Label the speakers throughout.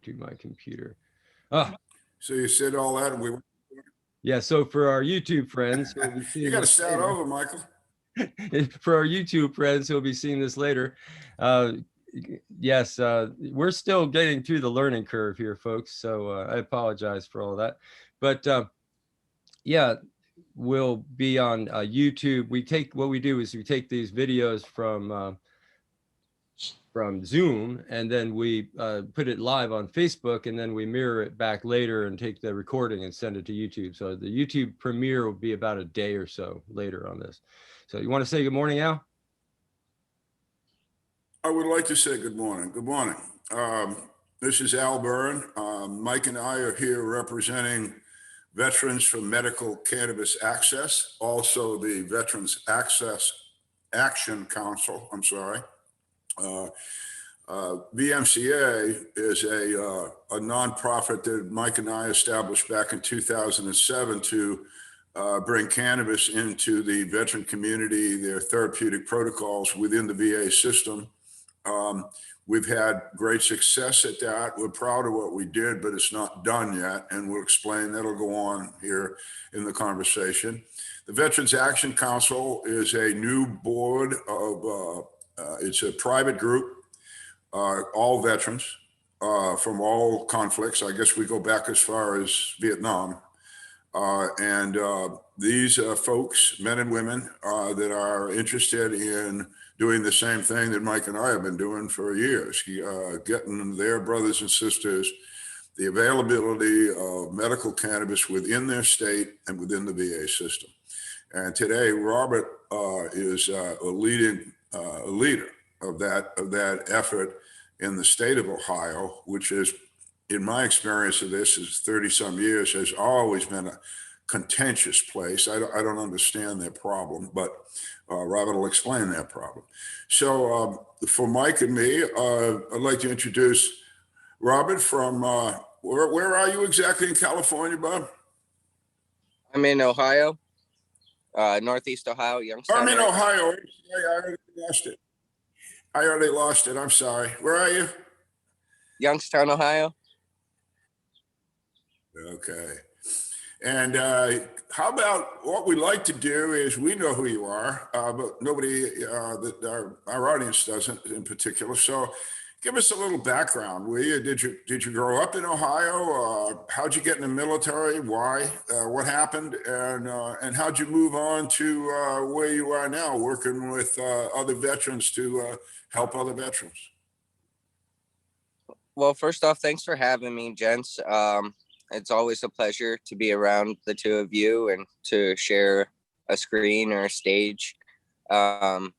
Speaker 1: to my computer. Ah,
Speaker 2: So you said all that, and we.
Speaker 1: Yeah. So for our YouTube friends, who will be seeing
Speaker 2: You got to
Speaker 1: this
Speaker 2: start
Speaker 1: later,
Speaker 2: over, Michael.
Speaker 1: for our YouTube friends who'll be seeing this later, yes, we're still getting through the learning curve here, folks. So I apologize for all of that, but yeah, we'll be on YouTube. What we do is we take these videos from Zoom, and then we put it live on Facebook, and then we mirror it back later and take the recording and send it to YouTube. So the YouTube premiere will be about a day or so later on this. So you want to say good morning, Al?
Speaker 2: I would like to say good morning. Good morning. This is Al Byrne. Mike and I are here representing Veterans for Medical Cannabis Access, also the Veterans Access Action Council. I'm sorry. VMCA is a nonprofit that Mike and I established back in 2007 to bring cannabis into the veteran community, their therapeutic protocols within the VA system. We've had great success at that. We're proud of what we did, but it's not done yet. And we'll explain, that'll go on here in the conversation. The Veterans Action Council is a new board of, it's a private group, all veterans from all conflicts. I guess we go back as far as Vietnam. These folks, men and women that are interested in doing the same thing that Mike and I have been doing for years, getting their brothers and sisters the availability of medical cannabis within their state and within the VA system. And today, Robert is a leader of that effort in the state of Ohio, which is, in my experience of this, is 30 some years, has always been a contentious place. I don't understand their problem, but Robert will explain that problem. So for Mike and me, I'd like to introduce Robert from, where are you exactly in California, Bob?
Speaker 3: I'm in Ohio, Northeast Ohio, Youngstown.
Speaker 2: I'm in Ohio. I already lost it. I'm sorry. Where are you?
Speaker 3: Youngstown, Ohio.
Speaker 2: Okay. And how about what we like to do is, we know who you are, but nobody, our audience doesn't in particular. So give us a little background, will you? Did you grow up in Ohio? How'd you get in the military? Why? What happened? And how'd you move on to where you are now, working with other veterans to help other veterans?
Speaker 3: Well, first off, thanks for having me, gents. It's always a pleasure to be around the two of you and to share a screen or a stage. I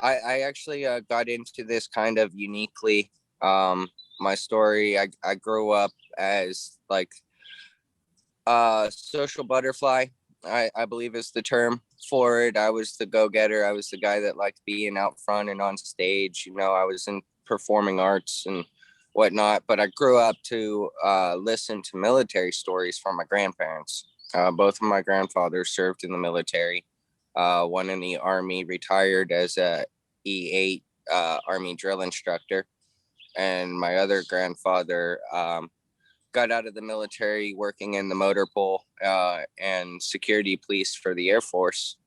Speaker 3: actually got into this kind of uniquely. My story, I grew up as like a social butterfly, I believe is the term for it. I was the go-getter. I was the guy that liked being out front and on stage. You know, I was in performing arts and whatnot, but I grew up to listen to military stories from my grandparents. Both of my grandfathers served in the military. One in the Army, retired as a E8 Army drill instructor. And my other grandfather got out of the military working in the motor pool and security police for the Air Force.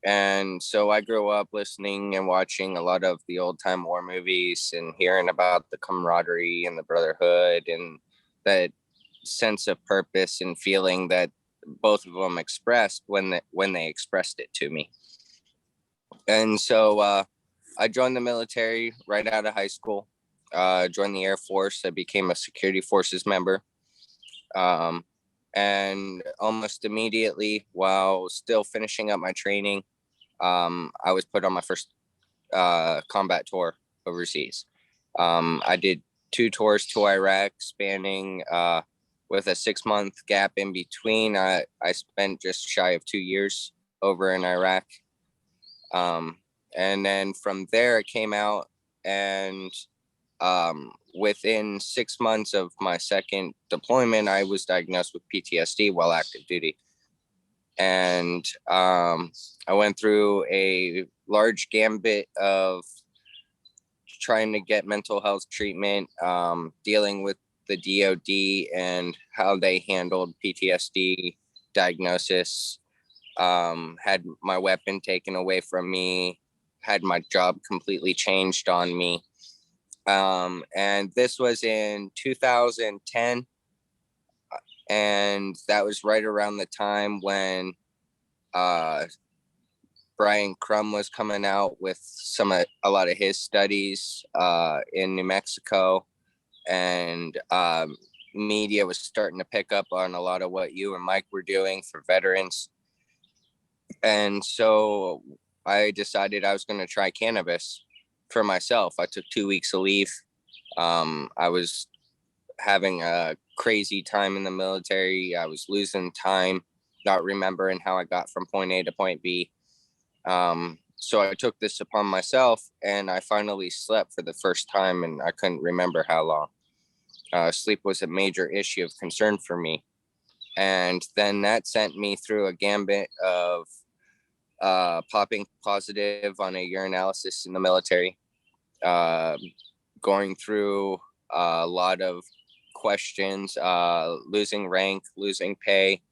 Speaker 3: And so I grew up listening and watching a lot of the old time war movies and hearing about the camaraderie and the brotherhood and that sense of purpose and feeling that both of them expressed when they expressed it to me. And so I joined the military right out of high school, joined the Air Force. I became a security forces member. And almost immediately, while still finishing up my training, I was put on my first combat tour overseas. I did 2 tours to Iraq, spanning with a 6-month gap in between. I spent just shy of 2 years over in Iraq. And then from there, I came out, and within 6 months of my second deployment, I was diagnosed with PTSD while active duty. And I went through a large gambit of trying to get mental health treatment, dealing with the DOD and how they handled PTSD diagnosis, had my weapon taken away from me, had my job completely changed on me. And this was in 2010. And that was right around the time when Brian Crum was coming out with a lot of his studies in New Mexico, and media was starting to pick up on a lot of what you and Mike were doing for veterans. And so I decided I was going to try cannabis for myself. I took 2 weeks of leave. I was having a crazy time in the military. I was losing time, not remembering how I got from point A to point B. So I took this upon myself, and I finally slept for the first time, and I couldn't remember how long. Sleep was a major issue of concern for me. And then that sent me through a gambit of popping positive on a urinalysis in the military, going through a lot of questions, losing rank, losing pay,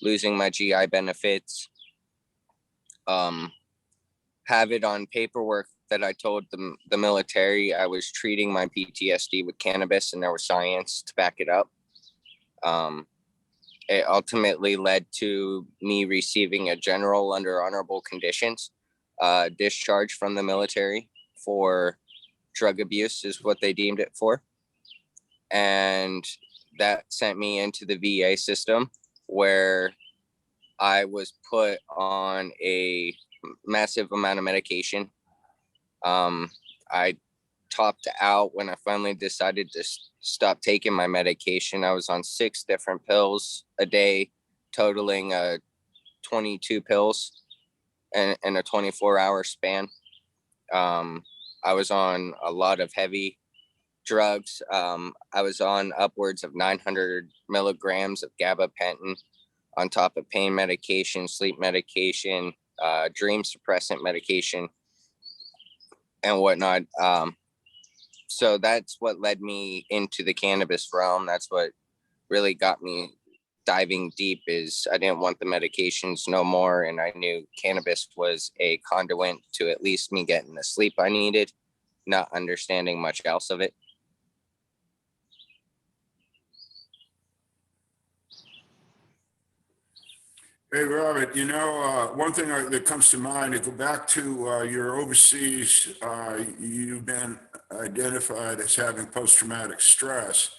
Speaker 3: losing my GI benefits, have it on paperwork that I told the military I was treating my PTSD with cannabis, and there was science to back it up. It ultimately led to me receiving a general under honorable conditions discharge from the military for drug abuse, is what they deemed it for. And that sent me into the VA system, where I was put on a massive amount of medication. I topped out when I finally decided to stop taking my medication. I was on 6 different pills a day, totaling 22 pills in a 24-hour span. I was on a lot of heavy drugs. I was on upwards of 900 milligrams of gabapentin on top of pain medication, sleep medication, dream suppressant medication, and whatnot. So that's what led me into the cannabis realm. That's what really got me diving deep, is I didn't want the medications no more. And I knew cannabis was a conduit to at least me getting the sleep I needed, not understanding much else of it.
Speaker 2: Hey, Robert, one thing that comes to mind, to go back to your overseas, you've been identified as having post-traumatic stress.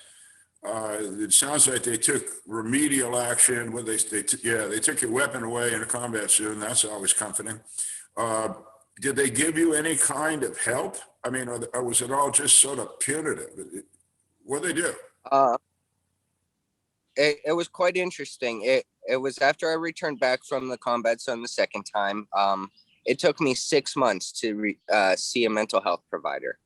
Speaker 2: It sounds like they took remedial action when they took your weapon away in a combat zone. That's always comforting. Did they give you any kind of help? I mean, or was it all just sort of punitive? What did they do?
Speaker 3: It was quite interesting. It was after I returned back from the combat zone the second time. It took me 6 months to see a mental health provider.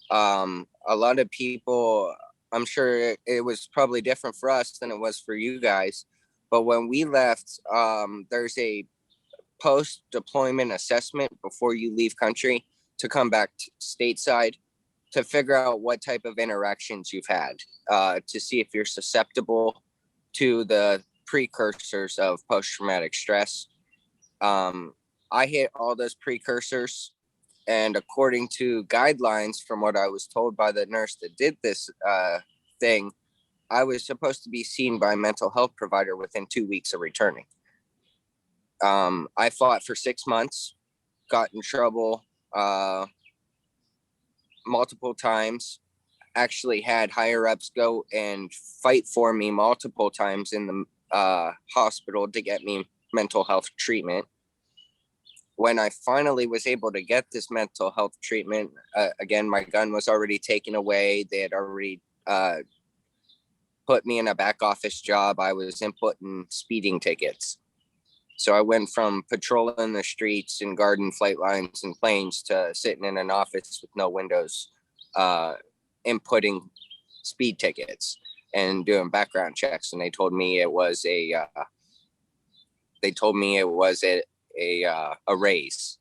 Speaker 3: A lot of people, I'm sure it was probably different for us than it was for you guys, but when we left, there's a post-deployment assessment before you leave country to come back stateside, to figure out what type of interactions you've had, to see if you're susceptible to the precursors of post-traumatic stress. I hit all those precursors, and according to guidelines from what I was told by the nurse that did this thing, I was supposed to be seen by a mental health provider within 2 weeks of returning. I fought for 6 months, got in trouble multiple times, actually had higher ups go and fight for me multiple times in the hospital to get me mental health treatment. When I finally was able to get this mental health treatment, again, my gun was already taken away. They had already put me in a back office job. I was inputting speeding tickets. So I went from patrolling the streets and guarding flight lines and planes to sitting in an office with no windows, inputting speed tickets and doing background checks. And they told me it was a raise,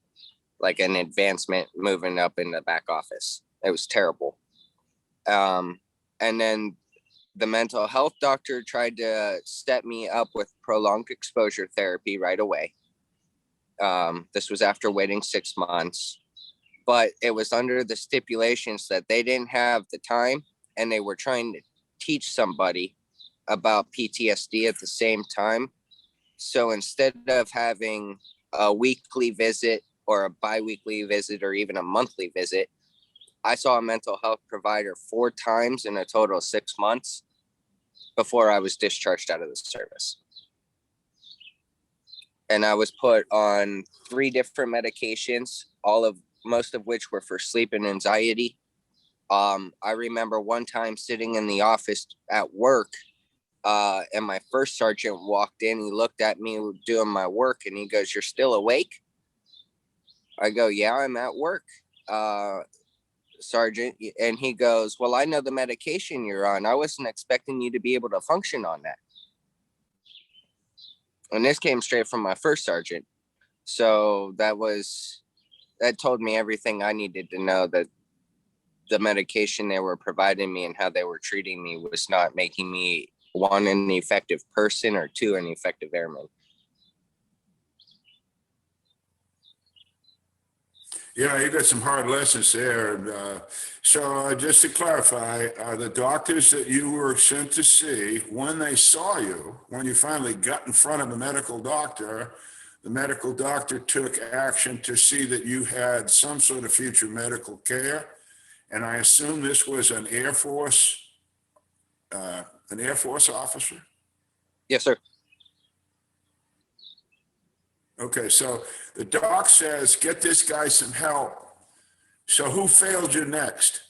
Speaker 3: like an advancement moving up in the back office. It was terrible. And then the mental health doctor tried to set me up with prolonged exposure therapy right away. This was after waiting 6 months, but it was under the stipulations that they didn't have the time and they were trying to teach somebody about PTSD at the same time. So instead of having a weekly visit or a bi-weekly visit or even a monthly visit, I saw a mental health provider 4 times in a total of 6 months before I was discharged out of the service. And I was put on 3 different medications, most of which were for sleep and anxiety. I remember one time sitting in the office at work, and my first sergeant walked in. He looked at me doing my work, and he goes, "You're still awake?" I go, "Yeah, I'm at work, Sergeant." And he goes, "Well, I know the medication you're on. I wasn't expecting you to be able to function on that." And this came straight from my first sergeant. So that told me everything I needed to know, that the medication they were providing me and how they were treating me was not making me, 1, an effective person, or 2, an effective airman.
Speaker 2: Yeah, you got some hard lessons there. And so just to clarify, the doctors that you were sent to see, when they saw you, when you finally got in front of a medical doctor, the medical doctor took action to see that you had some sort of future medical care. And I assume this was an Air Force officer?
Speaker 3: Yes, sir.
Speaker 2: Okay, so the doc says, get this guy some help. So who failed you next?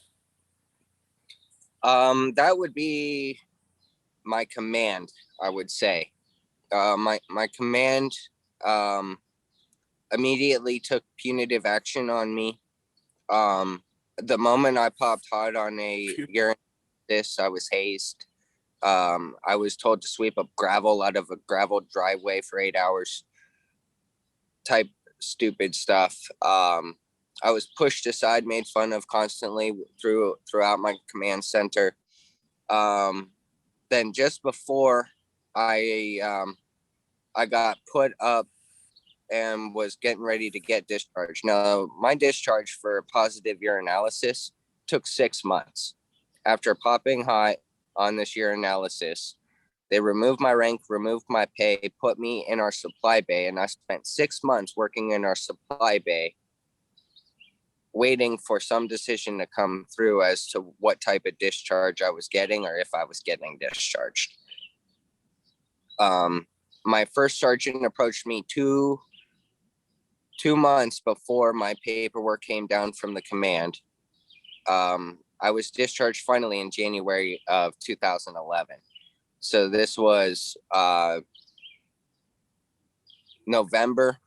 Speaker 3: That would be my command, I would say. My command immediately took punitive action on me. The moment I popped hot on a urine, I was hazed. I was told to sweep up gravel out of a gravel driveway for 8 hours. Type stupid stuff. I was pushed aside, made fun of constantly throughout my command center. Then just before I got put up and was getting ready to get discharged. Now, my discharge for positive urinalysis took 6 months. After popping hot on this urinalysis, they removed my rank, removed my pay, put me in our supply bay, and I spent 6 months working in our supply bay, waiting for some decision to come through as to what type of discharge I was getting or if I was getting discharged. My first sergeant approached me two months before my paperwork came down from the command. I was discharged finally in January of 2011. So this was November,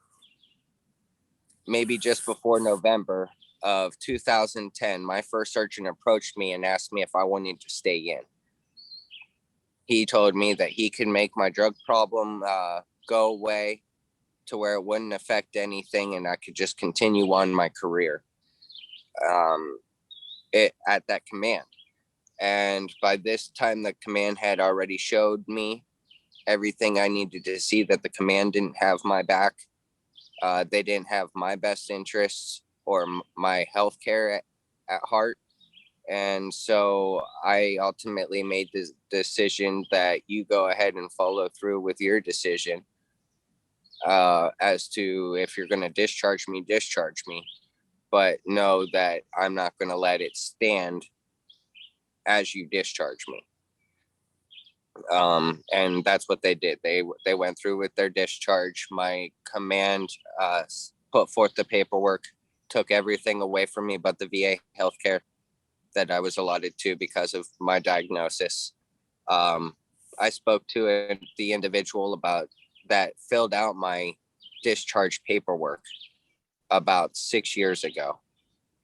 Speaker 3: maybe just before November of 2010. My first sergeant approached me and asked me if I wanted to stay in. He told me that he could make my drug problem go away to where it wouldn't affect anything and I could just continue on my career at that command. And by this time, the command had already showed me everything I needed to see, that the command didn't have my back. They didn't have my best interests or my health care at heart. And so I ultimately made the decision that you go ahead and follow through with your decision as to if you're going to discharge me, but know that I'm not going to let it stand as you discharge me. And that's what they did. They went through with their discharge. My command put forth the paperwork, took everything away from me but the VA healthcare that I was allotted to because of my diagnosis. I spoke to the individual about that filled out my discharge paperwork about 6 years ago.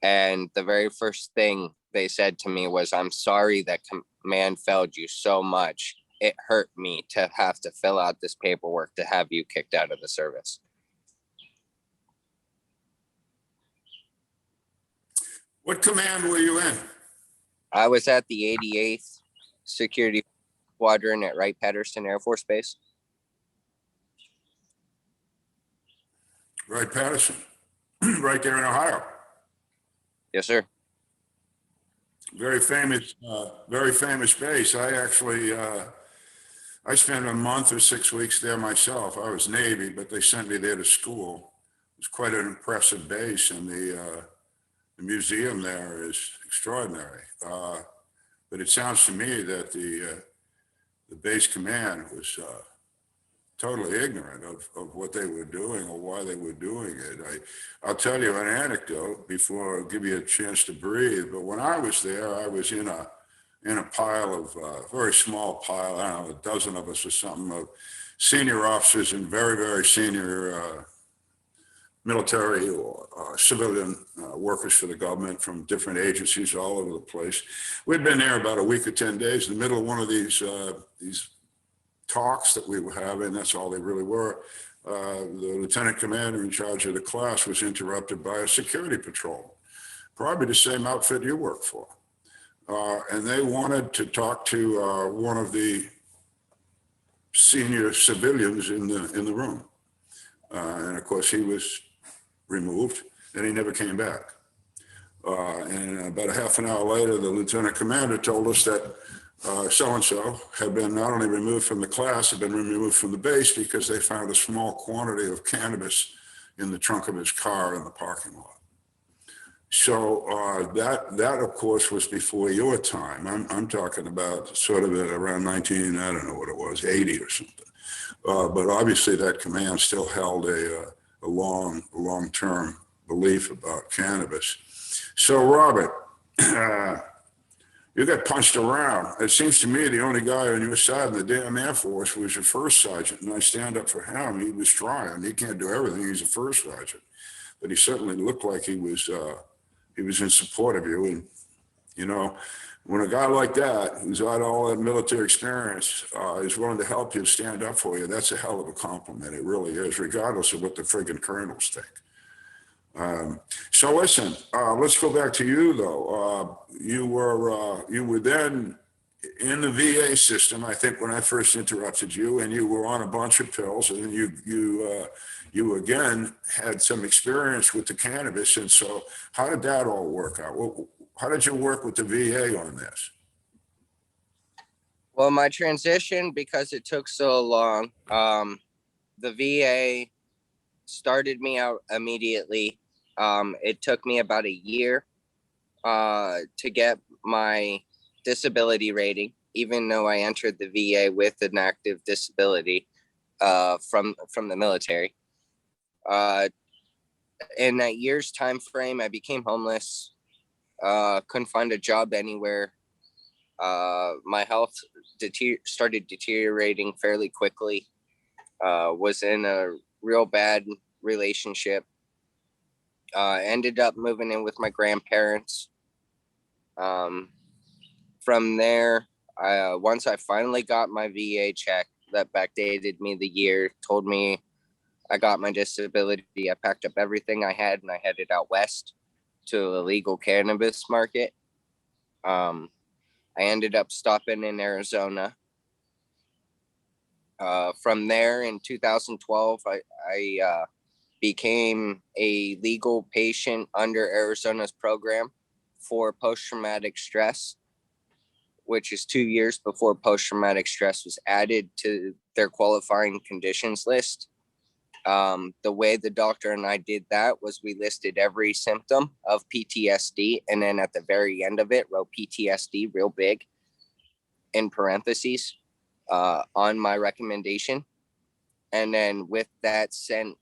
Speaker 3: And the very first thing they said to me was, "I'm sorry that command failed you so much. It hurt me to have to fill out this paperwork to have you kicked out of the service."
Speaker 2: What command were you in?
Speaker 3: I was at the 88th Security Squadron at Wright-Patterson Air Force Base.
Speaker 2: Wright-Patterson, right there in Ohio.
Speaker 3: Yes, sir.
Speaker 2: Very famous base. I actually, I spent a month or 6 weeks there myself. I was Navy, but they sent me there to school. It was quite an impressive base, and the museum there is extraordinary. But it sounds to me that the base command was totally ignorant of what they were doing or why they were doing it. I'll tell you an anecdote before I give you a chance to breathe. But when I was there, I was in a pile of very small pile, I don't know, a dozen of us or something, of senior officers and very, very senior military or civilian workers for the government from different agencies all over the place. We'd been there about a week or 10 days in the middle of one of these talks that we were having. That's all they really were. The lieutenant commander in charge of the class was interrupted by a security patrol, probably the same outfit you work for. And they wanted to talk to one of the senior civilians in the room. And of course he was removed and he never came back. And about a half an hour later, the lieutenant commander told us that so-and-so had been not only removed from the class, had been removed from the base because they found a small quantity of cannabis in the trunk of his car in the parking lot. So that of course was before your time. I'm talking about sort of around 19, I don't know what it was, 80 or something. But obviously that command still held a long-term belief about cannabis. So Robert, you got punched around. It seems to me the only guy on your side in the damn Air Force was your first sergeant, and I stand up for him. He was trying. He can't do everything. He's a first sergeant, but he certainly looked like he was in support of you. And you know, when a guy like that, who's had all that military experience, is willing to help you, stand up for you, that's a hell of a compliment. It really is, regardless of what the friggin' colonels think. So listen, let's go back to you though. You were then in the VA system, I think, when I first interrupted you, and you were on a bunch of pills, and you again had some experience with the cannabis. And so how did that all work out? How did you work with the VA on this?
Speaker 3: Well, my transition, because it took so long, the VA started me out immediately. It took me about a year to get my disability rating, even though I entered the VA with an active disability from the military. In that year's time frame, I became homeless, couldn't find a job anywhere. My health started deteriorating fairly quickly, was in a real bad relationship. Ended up moving in with my grandparents. From there, once I finally got my VA check that backdated me the year, told me I got my disability, I packed up everything I had and I headed out west to a legal cannabis market. I ended up stopping in Arizona. From there in 2012, I became a legal patient under Arizona's program for post-traumatic stress, which is 2 years before post-traumatic stress was added to their qualifying conditions list. The way the doctor and I did that was we listed every symptom of PTSD, and then at the very end of it wrote PTSD real big in parentheses on my recommendation. And then with that sent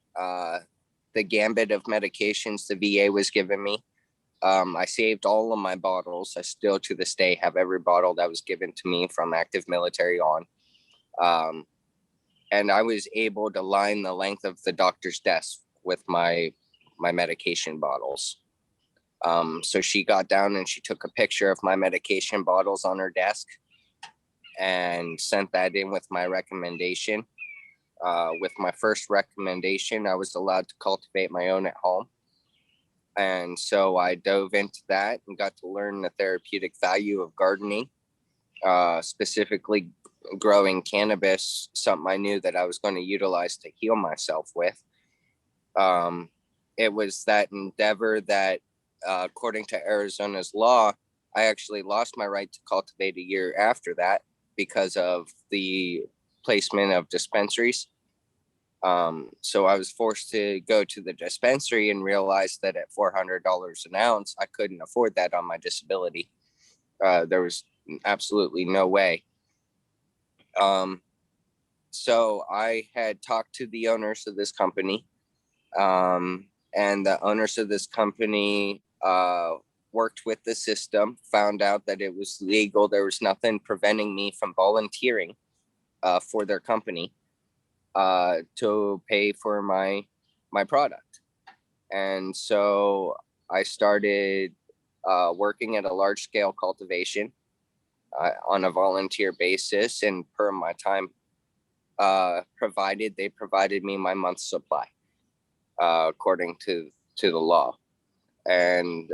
Speaker 3: the gambit of medications the VA was giving me. I saved all of my bottles. I still to this day have every bottle that was given to me from active military on. And I was able to line the length of the doctor's desk with my medication bottles. So she got down and she took a picture of my medication bottles on her desk and sent that in with my recommendation. With my first recommendation, I was allowed to cultivate my own at home. And so I dove into that and got to learn the therapeutic value of gardening, specifically growing cannabis, something I knew that I was going to utilize to heal myself with. It was that endeavor that, according to Arizona's law, I actually lost my right to cultivate a year after that because of the placement of dispensaries. So I was forced to go to the dispensary and realized that at $400 an ounce, I couldn't afford that on my disability. There was absolutely no way. So I had talked to the owners of this company, and the owners of this company worked with the system, found out that it was legal. There was nothing preventing me from volunteering for their company to pay for my product. And so I started working at a large scale cultivation on a volunteer basis, and per my time provided, they provided me my month's supply according to the law. And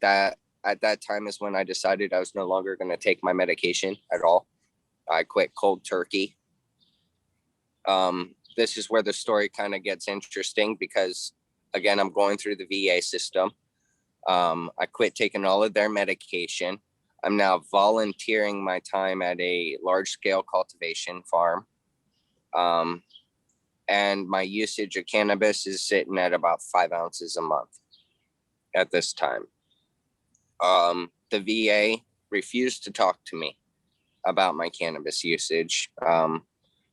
Speaker 3: that at that time is when I decided I was no longer going to take my medication at all. I quit cold turkey. This is where the story kind of gets interesting because, again, I'm going through the VA system. I quit taking all of their medication. I'm now volunteering my time at a large scale cultivation farm. And my usage of cannabis is sitting at about 5 ounces a month at this time. The VA refused to talk to me about my cannabis usage.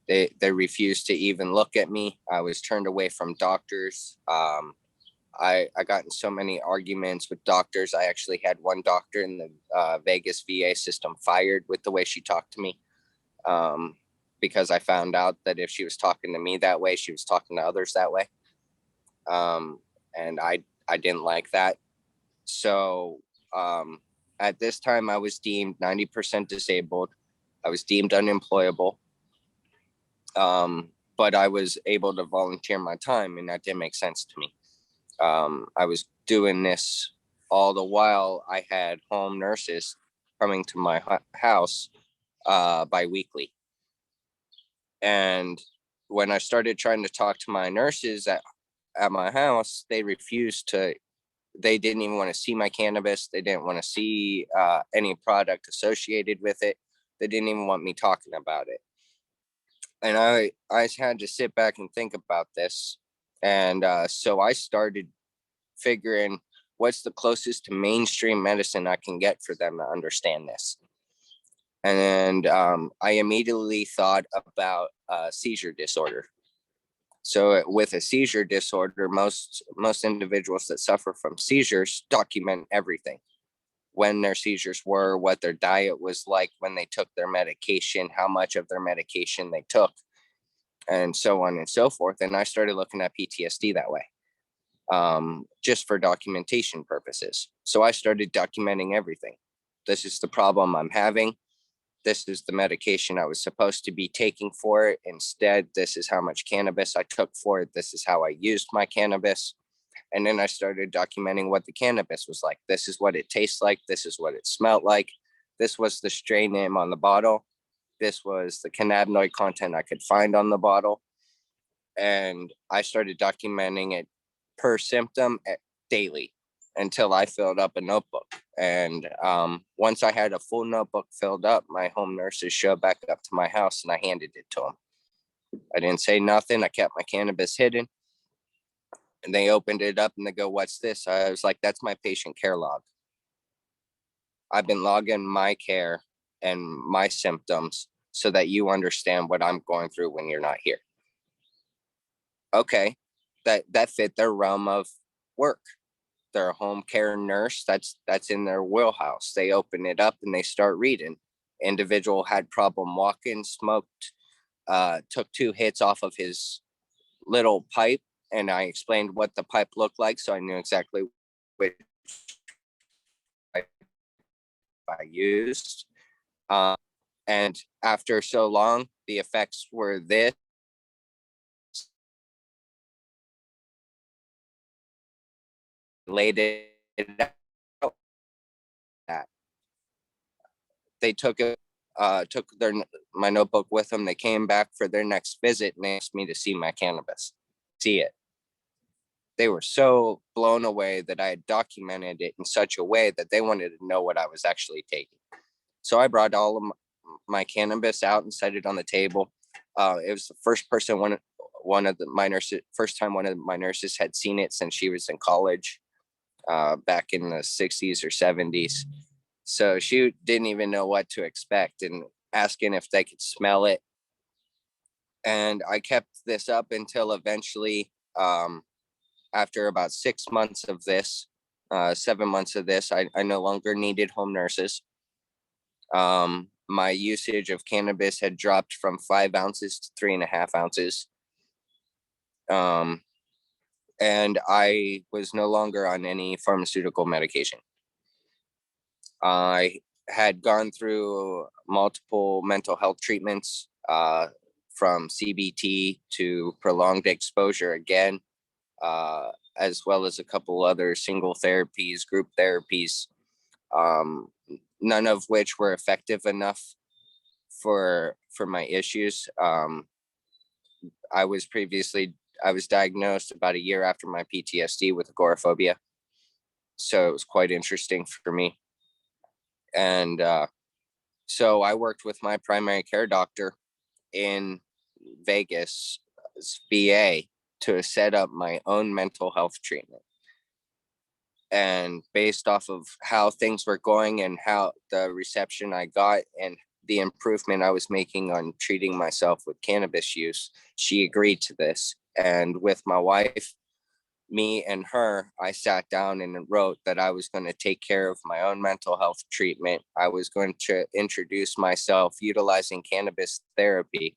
Speaker 3: They refused to even look at me. I was turned away from doctors. I got in so many arguments with doctors. I actually had one doctor in the Vegas VA system fired with the way she talked to me, because I found out that if she was talking to me that way, she was talking to others that way. And I didn't like that. So at this time, I was deemed 90% disabled. I was deemed unemployable. But I was able to volunteer my time, and that didn't make sense to me. I was doing this all the while I had home nurses coming to my house bi-weekly. And when I started trying to talk to my nurses at my house, they refused to. They didn't even want to see my cannabis. They didn't want to see any product associated with it. They didn't even want me talking about it. And I had to sit back and think about this. And so I started figuring what's the closest to mainstream medicine I can get for them to understand this. And I immediately thought about seizure disorder. So with a seizure disorder, most individuals that suffer from seizures document everything. When their seizures were, what their diet was like, when they took their medication, how much of their medication they took, and so on and so forth. And I started looking at PTSD that way, just for documentation purposes. So I started documenting everything. This is the problem I'm having. This is the medication I was supposed to be taking for it. Instead, this is how much cannabis I took for it. This is how I used my cannabis. And then I started documenting what the cannabis was like. This is what it tastes like. This is what it smelled like. This was the strain name on the bottle. This was the cannabinoid content I could find on the bottle. And I started documenting it per symptom daily until I filled up a notebook. And once I had a full notebook filled up, my home nurses showed back up to my house and I handed it to them. I didn't say nothing. I kept my cannabis hidden. And they opened it up and they go, "What's this?" I was like, "That's my patient care log. I've been logging my care and my symptoms so that you understand what I'm going through when you're not here." Okay, that fit their realm of work. They're a home care nurse. That's in their wheelhouse. They open it up and they start reading. Individual had problem walking, smoked, took 2 hits off of his little pipe, and I explained what the pipe looked like, so I knew exactly which pipe I used. And after so long, the effects were this. laid it out. That they took my notebook with them. They came back for their next visit and asked me to see my cannabis, see it. They were so blown away that I had documented it in such a way that they wanted to know what I was actually taking. So I brought all of my cannabis out and set it on the table. It was the first time one of my nurses had seen it since she was in college, back in the 60s or 70s. So she didn't even know what to expect and asking if they could smell it. And I kept this up until eventually, after about 6 months of this, 7 months of this, I no longer needed home nurses. My usage of cannabis had dropped from 5 ounces to 3.5 ounces. And I was no longer on any pharmaceutical medication. I had gone through multiple mental health treatments, from CBT to prolonged exposure again, as well as a couple other single therapies, group therapies, none of which were effective enough for my issues. I was diagnosed about a year after my PTSD with agoraphobia. So it was quite interesting for me. And so I worked with my primary care doctor in Vegas, VA, to set up my own mental health treatment. And based off of how things were going and how the reception I got and the improvement I was making on treating myself with cannabis use, she agreed to this. And with my wife, me and her, I sat down and wrote that I was going to take care of my own mental health treatment. I was going to introduce myself utilizing cannabis therapy,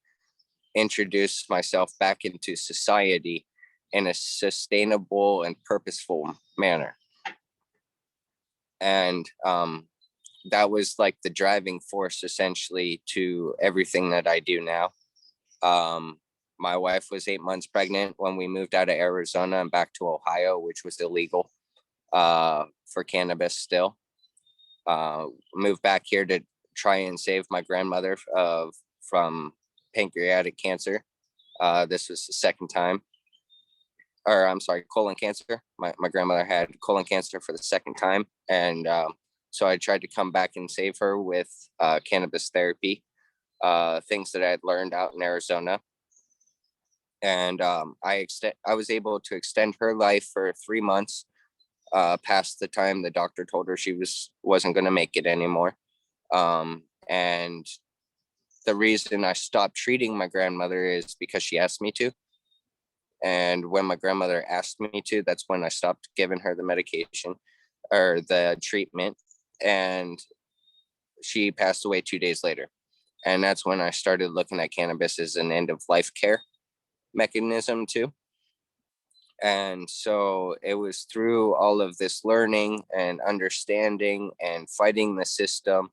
Speaker 3: introduce myself back into society in a sustainable and purposeful manner. And that was like the driving force essentially to everything that I do now. My wife was 8 months pregnant when we moved out of Arizona and back to Ohio, which was illegal for cannabis still. Moved back here to try and save my grandmother from pancreatic cancer. This was the second time. Or I'm sorry, colon cancer. My grandmother had colon cancer for the second time. And so I tried to come back and save her with cannabis therapy, things that I had learned out in Arizona. And I was able to extend her life for 3 months, past the time the doctor told her she wasn't going to make it anymore. And the reason I stopped treating my grandmother is because she asked me to. And when my grandmother asked me to, that's when I stopped giving her the medication or the treatment. And she passed away 2 days later. And that's when I started looking at cannabis as an end of life care mechanism too. And so it was through all of this learning and understanding and fighting the system,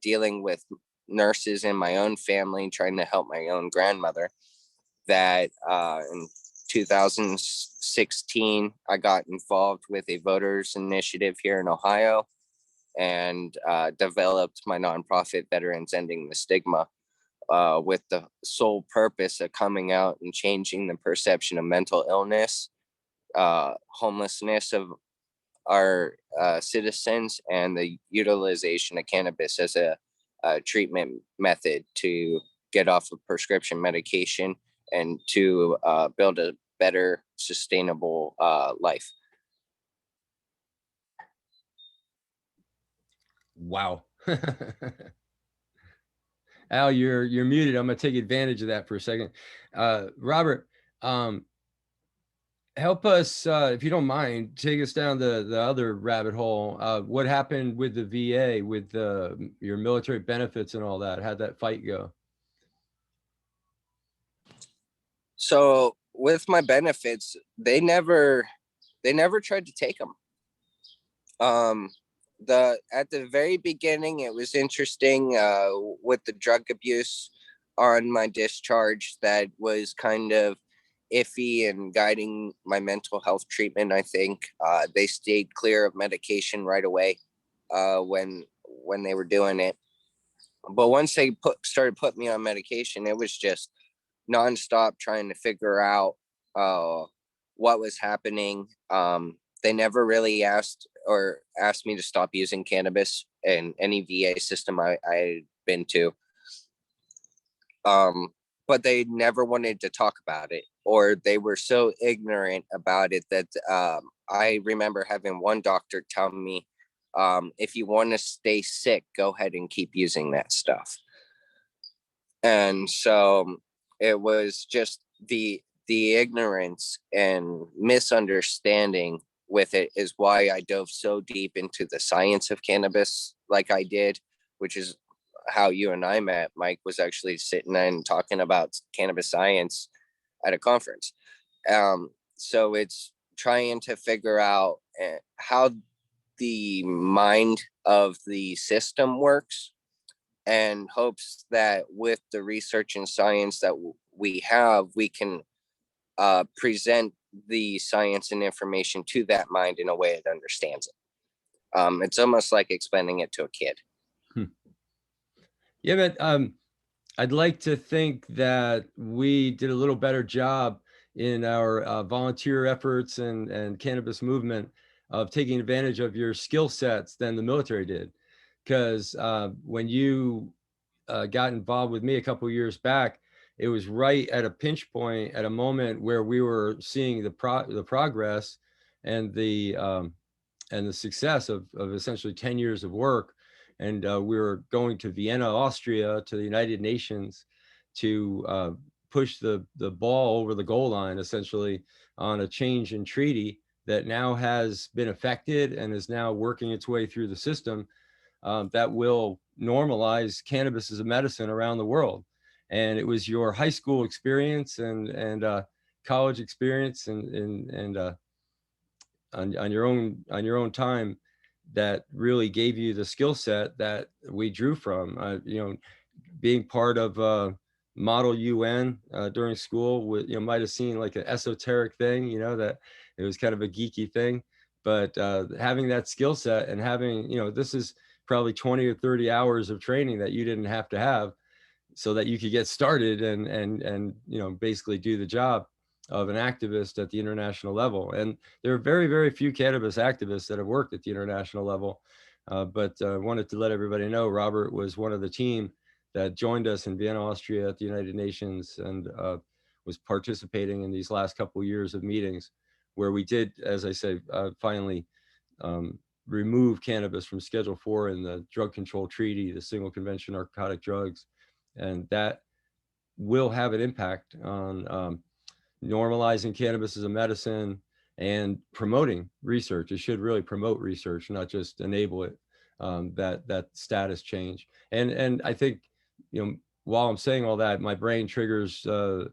Speaker 3: dealing with nurses in my own family, trying to help my own grandmother, that in 2016, I got involved with a voters initiative here in Ohio and developed my nonprofit Veterans Ending the Stigma, with the sole purpose of coming out and changing the perception of mental illness, homelessness of our citizens, and the utilization of cannabis as a treatment method to get off of prescription medication and to build a better, sustainable life.
Speaker 1: Wow. Al, you're muted. I'm gonna take advantage of that for a second. Robert, help us, if you don't mind, take us down the other rabbit hole. What happened with the VA, with your military benefits and all that? How'd that fight go?
Speaker 3: So with my benefits, they never tried to take them. At the very beginning, it was interesting with the drug abuse on my discharge that was kind of iffy in guiding my mental health treatment. I think they stayed clear of medication right away when they were doing it. But once they started putting me on medication, it was just nonstop trying to figure out what was happening. They never really asked me to stop using cannabis in any VA system I'd been to. But they never wanted to talk about it, or they were so ignorant about it that I remember having one doctor tell me, if you want to stay sick, go ahead and keep using that stuff. And so it was just the ignorance and misunderstanding with it is why I dove so deep into the science of cannabis like I did, which is how you and I met. Mike was actually sitting and talking about cannabis science at a conference. So it's trying to figure out how the mind of the system works, and hopes that with the research and science that we have, we can present the science and information to that mind in a way it understands it. It's almost like explaining it to a kid.
Speaker 1: Yeah, but I'd like to think that we did a little better job in our volunteer efforts and cannabis movement of taking advantage of your skill sets than the military did. Because when you got involved with me a couple of years back, it was right at a pinch point, at a moment where we were seeing the progress and the success of essentially 10 years of work. And we were going to Vienna, Austria, to the United Nations to push the ball over the goal line, essentially, on a change in treaty that now has been affected and is now working its way through the system, that will normalize cannabis as a medicine around the world. And it was your high school experience and college experience and on your own time that really gave you the skill set that we drew from. Being part of Model UN during school, might have seemed like an esoteric thing, that it was kind of a geeky thing, but having that skill set and having, this is probably 20 or 30 hours of training that you didn't have to have so that you could get started and basically do the job of an activist at the international level. And there are very, very few cannabis activists that have worked at the international level. But I wanted to let everybody know Robert was one of the team that joined us in Vienna, Austria at the United Nations, and was participating in these last couple of years of meetings where we did, as I say, finally remove cannabis from Schedule 4 in the Drug Control Treaty, the Single Convention Narcotic Drugs. And that will have an impact on normalizing cannabis as a medicine and promoting research. It should really promote research, not just enable it, that status change. And I think, while I'm saying all that, my brain triggers, an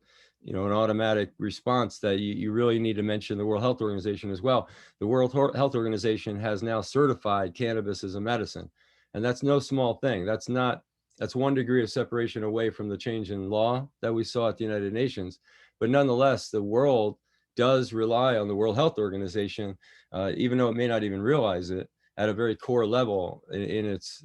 Speaker 1: automatic response that you really need to mention the World Health Organization as well. The World Health Organization has now certified cannabis as a medicine. And that's no small thing. That's 1 degree of separation away from the change in law that we saw at the United Nations. But nonetheless, the world does rely on the World Health Organization, even though it may not even realize it, at a very core level in its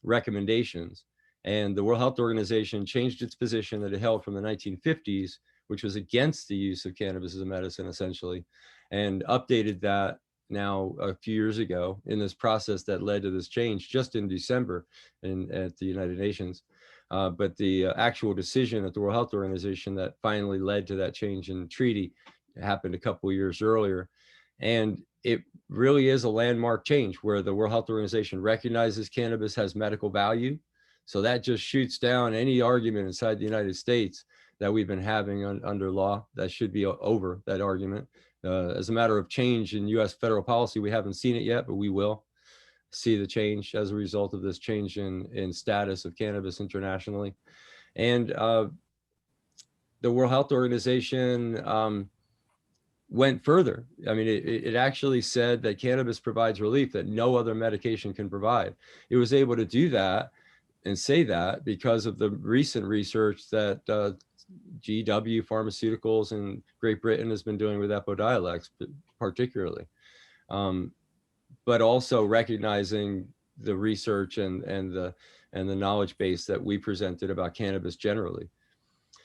Speaker 1: recommendations. And the World Health Organization changed its position that it held from the 1950s, which was against the use of cannabis as a medicine, essentially, and updated that now a few years ago in this process that led to this change just in December at the United Nations. But the actual decision at the World Health Organization that finally led to that change in treaty happened a couple of years earlier. And it really is a landmark change where the World Health Organization recognizes cannabis has medical value. So that just shoots down any argument inside the United States that we've been having under law. That should be over, that argument. As a matter of change in US federal policy, we haven't seen it yet, but we will see the change as a result of this change in status of cannabis internationally. And the World Health Organization went further. I mean, it actually said that cannabis provides relief that no other medication can provide. It was able to do that and say that because of the recent research that GW Pharmaceuticals in Great Britain has been doing with Epidiolex, particularly, but also recognizing the research and the knowledge base that we presented about cannabis generally.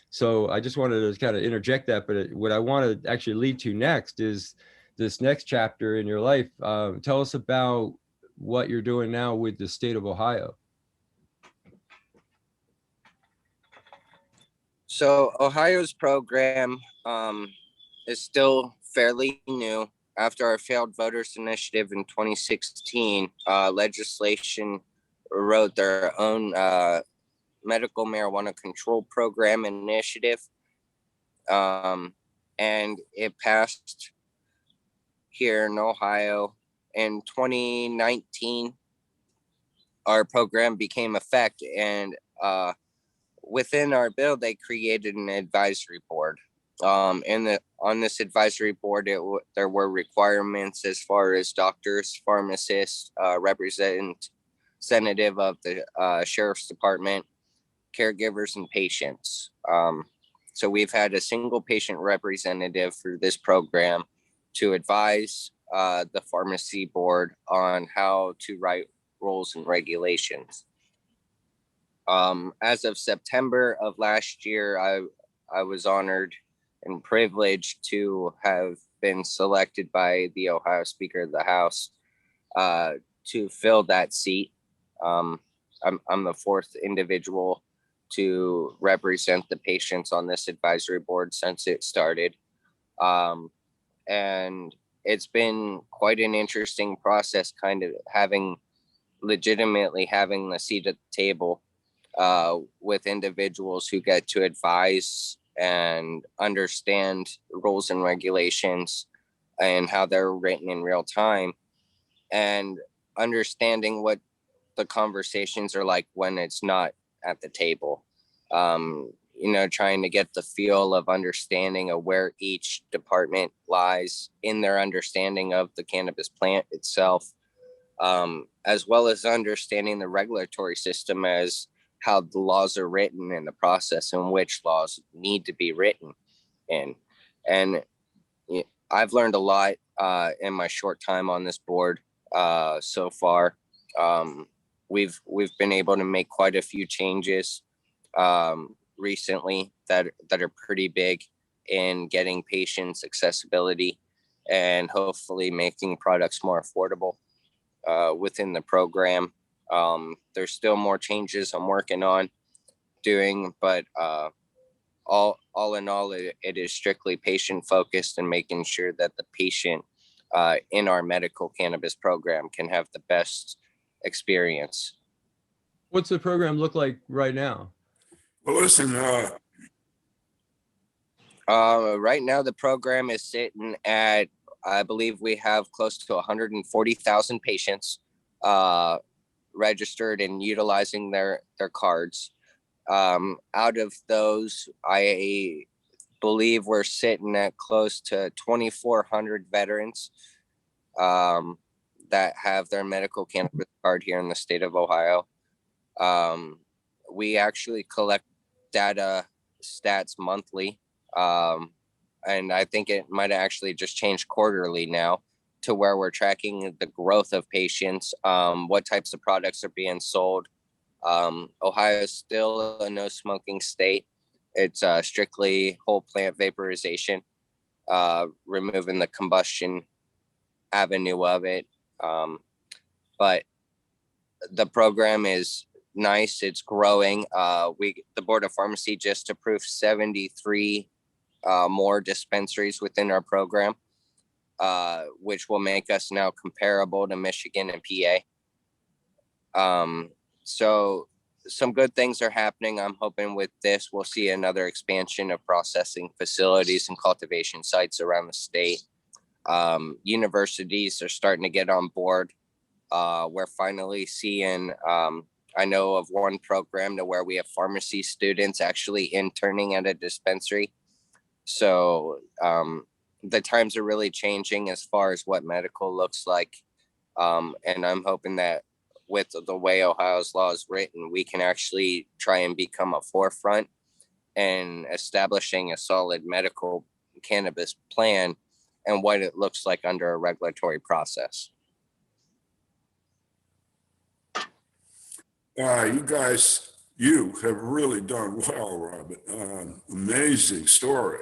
Speaker 1: So I just wanted to kind of interject that, but what I want to actually lead to next is this next chapter in your life. Tell us about what you're doing now with the state of Ohio.
Speaker 3: So Ohio's program is still fairly new. After our failed voters initiative in 2016, legislation wrote their own medical marijuana control program initiative, and it passed here in Ohio in 2019. Our program became effect, and within our bill, they created an advisory board. On this advisory board, there were requirements as far as doctors, pharmacists, representative of the sheriff's department, caregivers, and patients. So we've had a single patient representative for this program to advise the pharmacy board on how to write rules and regulations. As of September of last year, I was honored and privileged to have been selected by the Ohio Speaker of the House to fill that seat. I'm the fourth individual to represent the patients on this advisory board since it started. And it's been quite an interesting process, kind of legitimately having the seat at the table with individuals who get to advise and understand rules and regulations and how they're written in real time, and understanding what the conversations are like when it's not at the table. Trying to get the feel of understanding of where each department lies in their understanding of the cannabis plant itself, as well as understanding the regulatory system as how the laws are written and the process in which laws need to be written in. And I've learned a lot in my short time on this board so far. We've been able to make quite a few changes recently that are pretty big in getting patients accessibility and hopefully making products more affordable within the program. There's still more changes I'm working on doing, but all in all, it is strictly patient focused and making sure that the patient in our medical cannabis program can have the best experience.
Speaker 1: What's the program look like right now?
Speaker 2: Well, listen,
Speaker 3: right now the program is sitting at, I believe we have close to 140,000 patients registered and utilizing their cards. Out of those, I believe we're sitting at close to 2,400 veterans that have their medical cannabis card here in the state of Ohio. We actually collect data stats monthly, and I think it might have actually just changed quarterly now, to where we're tracking the growth of patients, what types of products are being sold. Ohio is still a no smoking state. It's strictly whole plant vaporization, removing the combustion avenue of it. But the program is nice. It's growing. The Board of Pharmacy just approved 73 more dispensaries within our program, which will make us now comparable to Michigan and PA. So some good things are happening. I'm hoping with this, we'll see another expansion of processing facilities and cultivation sites around the state. Universities are starting to get on board. We're finally seeing, I know of one program to where we have pharmacy students actually interning at a dispensary. So the times are really changing as far as what medical looks like. And I'm hoping that with the way Ohio's law is written, we can actually try and become a forefront and establishing a solid medical cannabis plan and what it looks like under a regulatory process.
Speaker 2: You have really done well, Robert. Amazing story.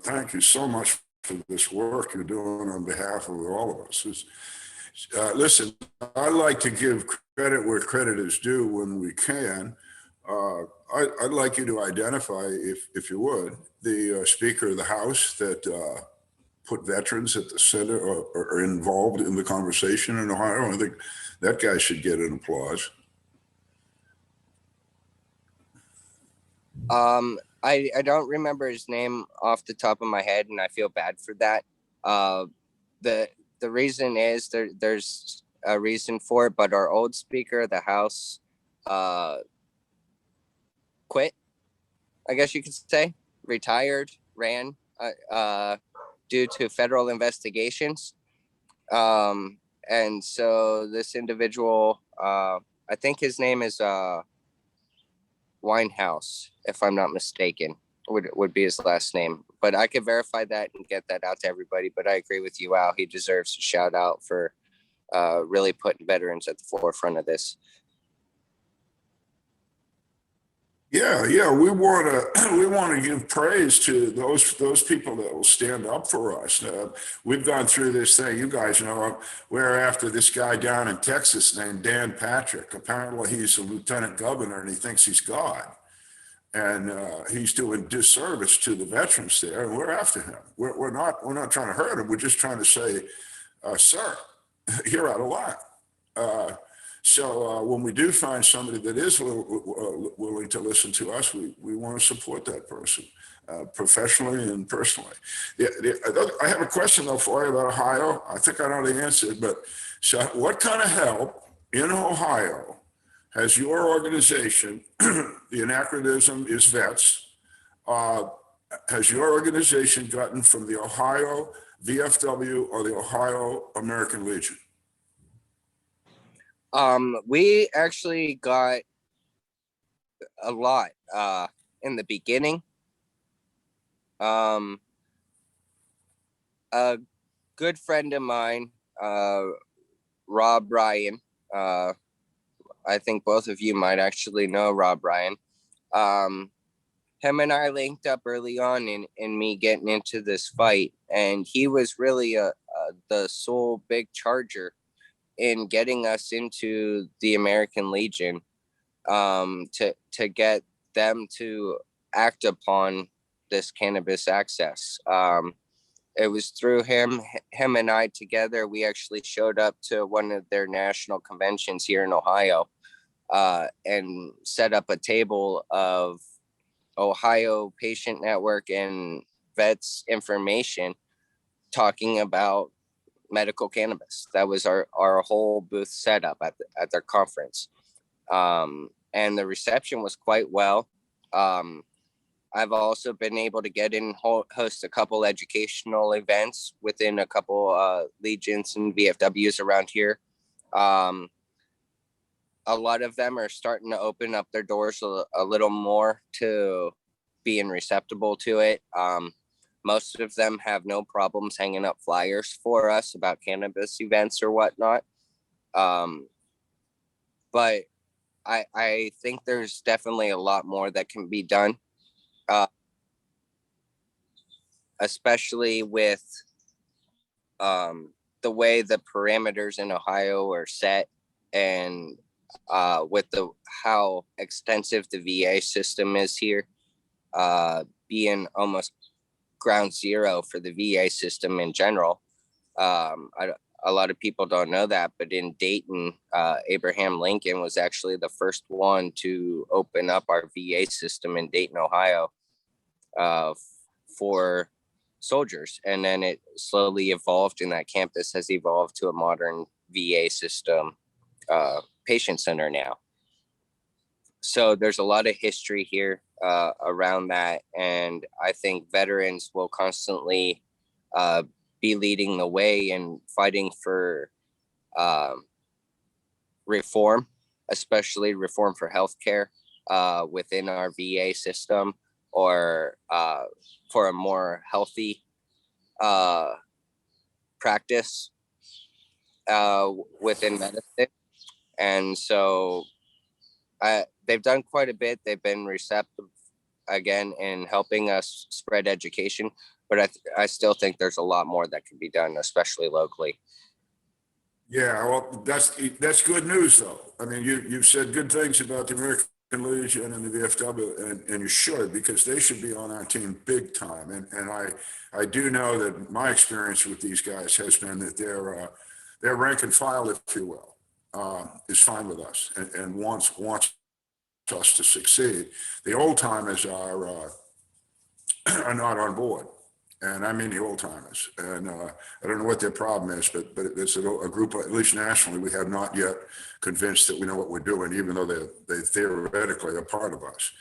Speaker 2: Thank you so much for this work you're doing on behalf of all of us. Listen, I like to give credit where credit is due when we can. I'd like you to identify, if you would, the Speaker of the House that put veterans at the center or are involved in the conversation in Ohio. I think that guy should get an applause.
Speaker 3: I don't remember his name off the top of my head, and I feel bad for that. The reason is there's a reason for it, but our old Speaker of the House quit, I guess you could say, retired, ran due to federal investigations. And so this individual, I think his name is Winehouse, if I'm not mistaken, would be his last name. But I could verify that and get that out to everybody. But I agree with you, Al. He deserves a shout out for really putting veterans at the forefront of this.
Speaker 2: Yeah, we want to give praise to those people that will stand up for us. We've gone through this thing. You guys know we're after this guy down in Texas named Dan Patrick. Apparently, he's a lieutenant governor and he thinks he's God, and he's doing disservice to the veterans there. And we're after him. We're not trying to hurt him. We're just trying to say, sir, you're out of line. So when we do find somebody that is willing to listen to us, we want to support that person professionally and personally. I have a question though for you about Ohio. I think I know the answer, but so what kind of help in Ohio has your organization, the anachronism is vets, has your organization gotten from the Ohio VFW or the Ohio American Legion?
Speaker 3: We actually got a lot in the beginning. A good friend of mine, Rob Ryan, I think both of you might actually know Rob Ryan. Him and I linked up early on in me getting into this fight, and he was really the sole big charger in getting us into the American Legion, to get them to act upon this cannabis access. It was through him and I together. We actually showed up to one of their national conventions here in Ohio, and set up a table of Ohio Patient Network and vets information talking about medical cannabis. That was our whole booth setup at their conference. And the reception was quite well. I've also been able to get in, host a couple educational events within a couple legions and VFWs around here. A lot of them are starting to open up their doors a little more to being receptible to it. Most of them have no problems hanging up flyers for us about cannabis events or whatnot. But I think there's definitely a lot more that can be done, especially with the way the parameters in Ohio are set, and with how extensive the VA system is here, being almost ground zero for the VA system in general. A lot of people don't know that, but in Dayton, Abraham Lincoln was actually the first one to open up our VA system in Dayton, Ohio, for soldiers. And then it slowly evolved, and that campus has evolved to a modern VA system patient center now. So there's a lot of history here around that. And I think veterans will constantly be leading the way and fighting for reform, especially reform for healthcare within our VA system. or for a more healthy practice within medicine. And so they've done quite a bit. They've been receptive again in helping us spread education, but I still think there's a lot more that can be done, especially locally.
Speaker 2: Yeah, well, that's good news, though. I mean, you've said good things about the American Legion and the VFW, and you should, because they should be on our team big time. And I do know that my experience with these guys has been that their rank and file, if you will, is fine with us and wants us to succeed. The old timers are not on board. And I mean the old timers. And I don't know what their problem is, but it's a group, at least nationally, we have not yet convinced that we know what we're doing, even though they theoretically are part of us.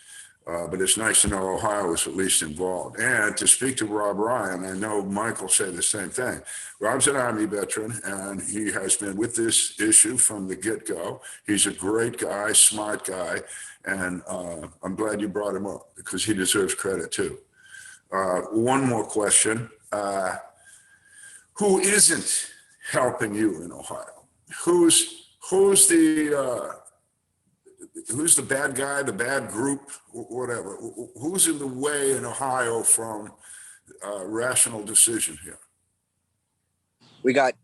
Speaker 2: But it's nice to know Ohio is at least involved. And to speak to Rob Ryan, I know Michael said the same thing. Rob's an Army veteran, and he has been with this issue from the get-go. He's a great guy, smart guy, and I'm glad you brought him up because he deserves credit too. One more question. Who isn't helping you in Ohio? Who's the bad guy, the bad group, whatever? Who's in the way in Ohio from rational decision here?
Speaker 3: We got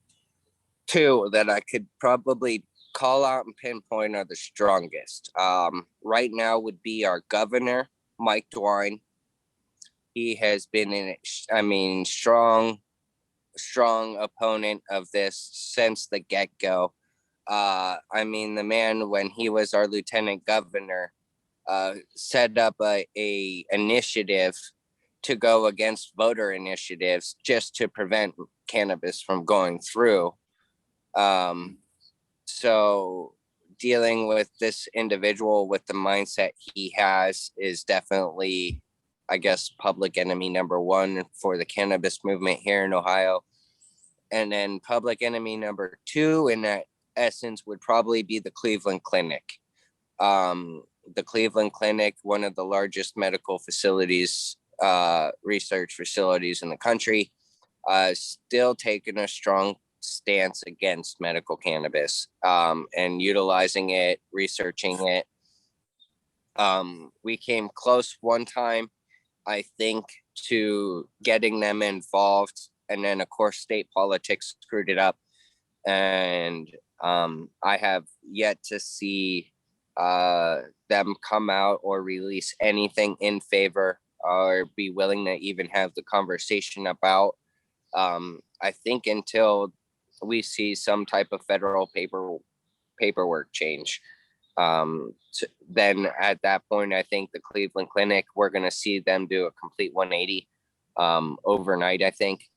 Speaker 3: two that I could probably call out and pinpoint are the strongest. Right now would be our governor, Mike DeWine. He has been strong opponent of this since the get-go. The man, when he was our lieutenant governor, set up a initiative to go against voter initiatives just to prevent cannabis from going through. So dealing with this individual with the mindset he has is definitely, I guess, public enemy number one for the cannabis movement here in Ohio. And then public enemy number two in that essence would probably be the Cleveland Clinic. The Cleveland Clinic, one of the largest medical facilities, research facilities in the country, still taking a strong stance against medical cannabis and utilizing it, researching it. We came close one time, I think, to getting them involved, and then of course state politics screwed it up, and I have yet to see them come out or release anything in favor or be willing to even have the conversation about. I think until we see some type of federal paperwork change, then at that point, I think the Cleveland Clinic, we're going to see them do a complete 180 overnight. I think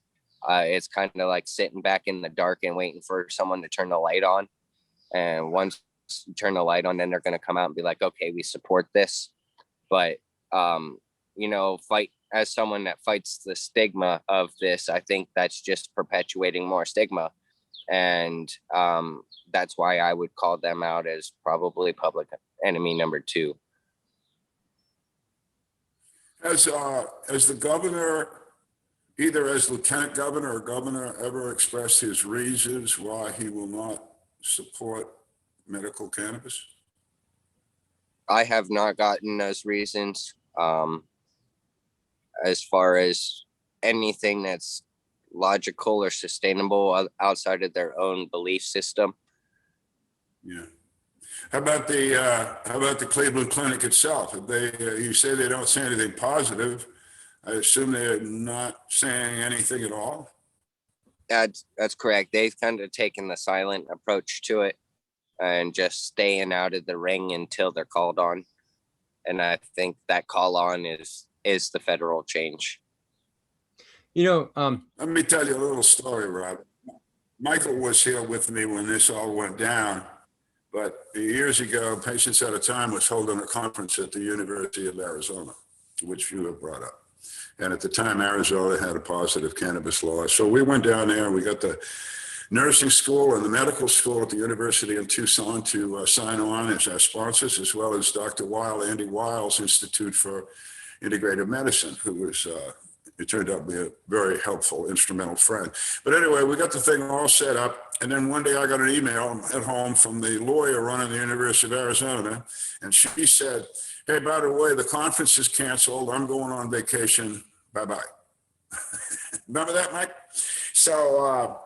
Speaker 3: it's kind of like sitting back in the dark and waiting for someone to turn the light on. And once you turn the light on, then they're going to come out and be like, okay, we support this. But, fight as someone that fights the stigma of this, I think that's just perpetuating more stigma. And that's why I would call them out as probably public enemy number two.
Speaker 2: Has the governor, either as lieutenant governor or governor, ever expressed his reasons why he will not support medical cannabis?
Speaker 3: I have not gotten those reasons. As far as anything that's logical or sustainable outside of their own belief system.
Speaker 2: Yeah. How about the Cleveland Clinic itself? Have they, you say they don't say anything positive. I assume they're not saying anything at all.
Speaker 3: That's correct. They've kind of taken the silent approach to it and just staying out of the ring until they're called on. And I think that call on is the federal change.
Speaker 2: Let me tell you a little story, Rob. Michael was here with me when this all went down, but years ago, Patients at a Time was holding a conference at the University of Arizona, which you have brought up. And at the time, Arizona had a positive cannabis law. So we went down there and we got the nursing school and the medical school at the University in Tucson to sign on as our sponsors, as well as Dr. Weil, Andy Weil's Institute for integrative medicine, who was, it turned out to be a very helpful, instrumental friend. But anyway, we got the thing all set up. And then one day I got an email at home from the lawyer running the University of Arizona. And she said, hey, by the way, the conference is canceled. I'm going on vacation. Bye-bye. Remember that, Mike? So,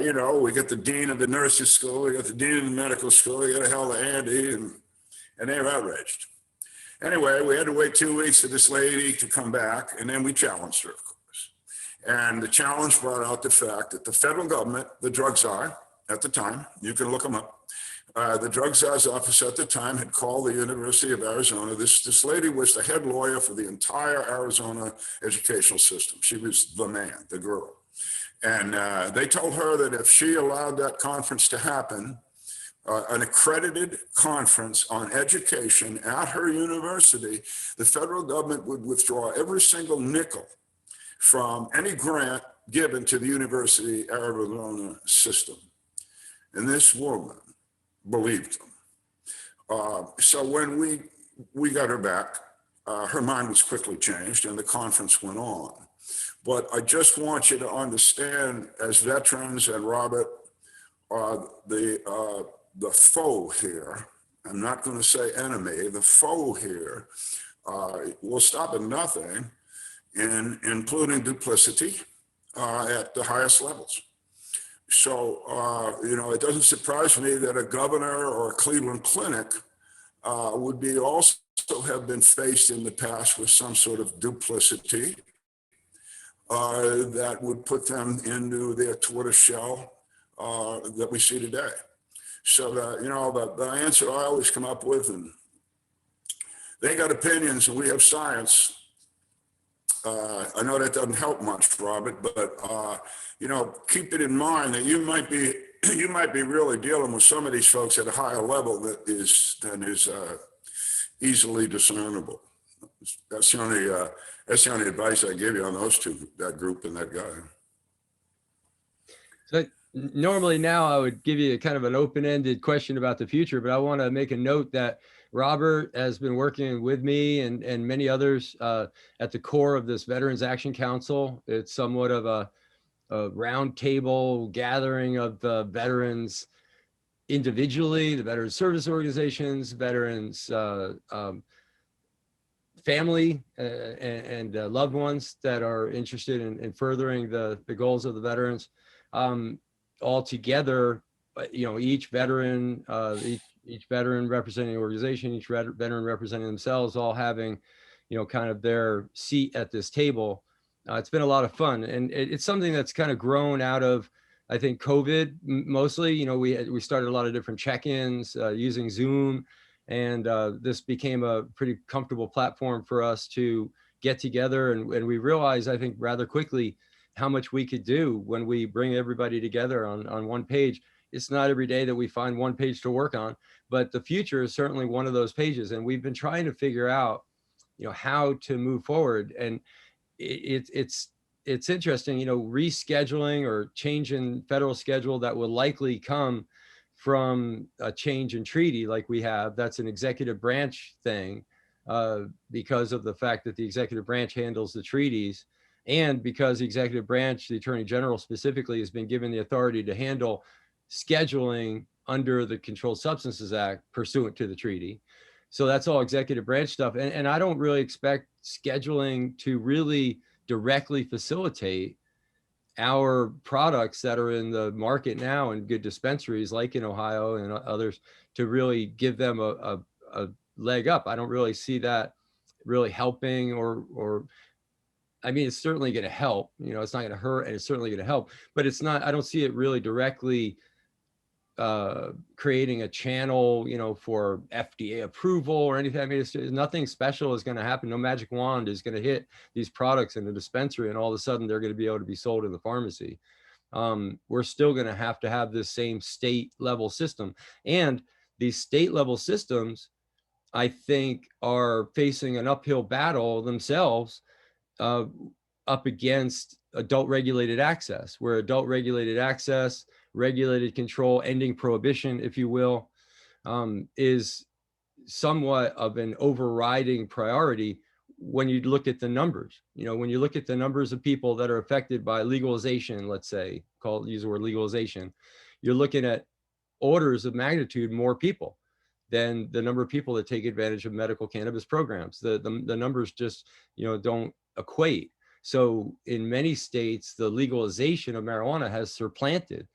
Speaker 2: you know, we got the dean of the nurses school, we got the dean of the medical school, we got a hell of Andy, and they're outraged. Anyway, we had to wait 2 weeks for this lady to come back, and then we challenged her, of course. And the challenge brought out the fact that the federal government, the drug czar at the time, you can look them up, the drug czar's office at the time had called the University of Arizona. This lady was the head lawyer for the entire Arizona educational system. She was the man, the girl. And they told her that if she allowed that conference to happen, an accredited conference on education at her university, the federal government would withdraw every single nickel from any grant given to the University Arizona system. And this woman believed them. So when we got her back, her mind was quickly changed and the conference went on. But I just want you to understand, as veterans, and Robert, the foe here, I'm not going to say enemy, the foe here will stop at nothing, including duplicity at the highest levels. So, you know, it doesn't surprise me that a governor or a Cleveland Clinic would be also have been faced in the past with some sort of duplicity that would put them into their tortoiseshell that we see today. So, you know, the answer I always come up with, and they got opinions and we have science. I know that doesn't help much, Robert, but, you know, keep it in mind that you might be really dealing with some of these folks at a higher level than is easily discernible. That's the only advice I give you on those two, that group and that guy.
Speaker 1: So normally now I would give you kind of an open-ended question about the future, but I want to make a note that Robert has been working with me and many others at the core of this Veterans Action Council. It's somewhat of a roundtable gathering of the veterans individually, the veterans service organizations, veterans family and loved ones that are interested in furthering the goals of the veterans. All together, you know, each veteran representing an organization, each veteran representing themselves, all having, you know, kind of their seat at this table. It's been a lot of fun, and it's something that's kind of grown out of, I think, COVID mostly. You know, we started a lot of different check-ins using Zoom, and this became a pretty comfortable platform for us to get together. And we realized, I think, rather quickly how much we could do when we bring everybody together on one page. It's not every day that we find one page to work on, but the future is certainly one of those pages. And we've been trying to figure out, you know, how to move forward. And it's interesting, you know, rescheduling or change in federal schedule that will likely come from a change in treaty like we have. That's an executive branch thing because of the fact that the executive branch handles the treaties, and because the executive branch, the Attorney General specifically, has been given the authority to handle scheduling under the Controlled Substances Act pursuant to the treaty. So that's all executive branch stuff. And I don't really expect scheduling to really directly facilitate our products that are in the market now in good dispensaries like in Ohio and others to really give them a leg up. I don't really see that really helping, or I mean, it's certainly going to help, you know, it's not going to hurt, and it's certainly going to help, but it's not, I don't see it really directly creating a channel, you know, for FDA approval or anything. I mean, it's nothing special is going to happen. No magic wand is going to hit these products in the dispensary and all of a sudden they're going to be able to be sold in the pharmacy. We're still going to have this same state level system, and these state level systems, I think, are facing an uphill battle themselves up against adult regulated access, where adult regulated access, regulated control, ending prohibition, if you will, is somewhat of an overriding priority when you look at the numbers, when you look at the numbers of people that are affected by legalization, let's say, use the word legalization, you're looking at orders of magnitude more people than the number of people that take advantage of medical cannabis programs. The numbers just, don't equate. So in many states, the legalization of marijuana has supplanted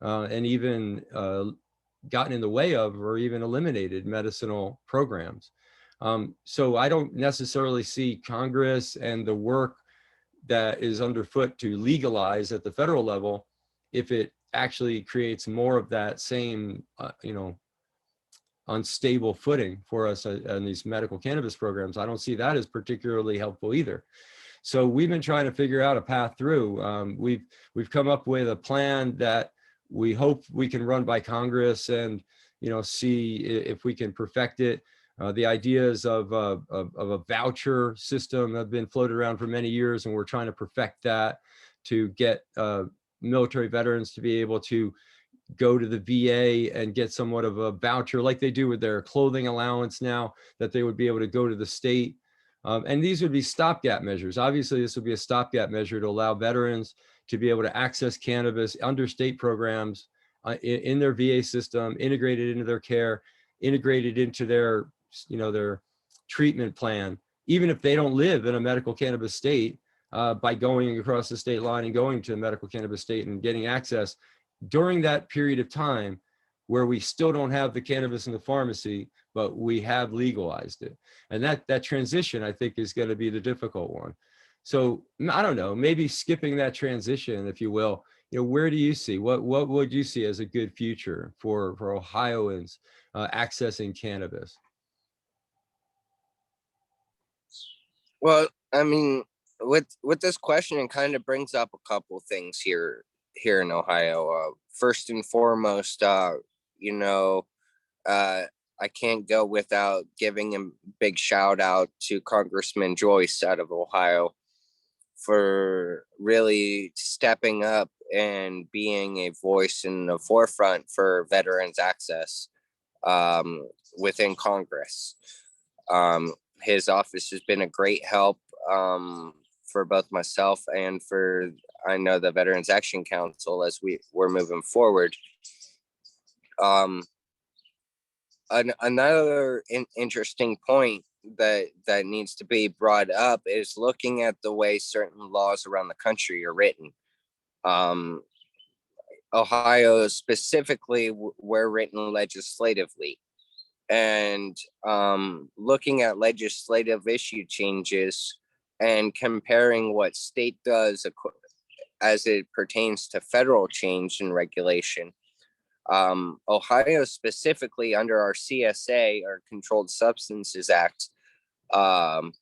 Speaker 1: and even gotten in the way of or even eliminated medicinal programs. So I don't necessarily see Congress and the work that is underfoot to legalize at the federal level, if it actually creates more of that same, unstable footing for us on these medical cannabis programs. I don't see that as particularly helpful either. So we've been trying to figure out a path through. We've come up with a plan that we hope we can run by Congress and see if we can perfect it. The ideas of a voucher system have been floated around for many years, and we're trying to perfect that to get military veterans to be able to go to the VA and get somewhat of a voucher like they do with their clothing allowance now, that they would be able to go to the state. And these would be stopgap measures. Obviously, this would be a stopgap measure to allow veterans to be able to access cannabis under state programs in their VA system, integrated into their care, integrated into their treatment plan, even if they don't live in a medical cannabis state, by going across the state line and going to a medical cannabis state and getting access during that period of time where we still don't have the cannabis in the pharmacy, but we have legalized it. And that transition, I think, is going to be the difficult one. So I don't know, maybe skipping that transition, if you will, where do you see, what would you see as a good future for Ohioans accessing cannabis?
Speaker 3: Well, I mean, with this question, it kind of brings up a couple things here in Ohio. First and foremost, I can't go without giving a big shout out to Congressman Joyce out of Ohio for really stepping up and being a voice in the forefront for veterans access within Congress. His office has been a great help for both myself and for, I know, the Veterans Action Council as we're moving forward. Another interesting point that needs to be brought up is looking at the way certain laws around the country are written. Ohio specifically were written legislatively, and looking at legislative issue changes and comparing what state does as it pertains to federal change and regulation. Ohio specifically, under our CSA, our Controlled Substances Act, our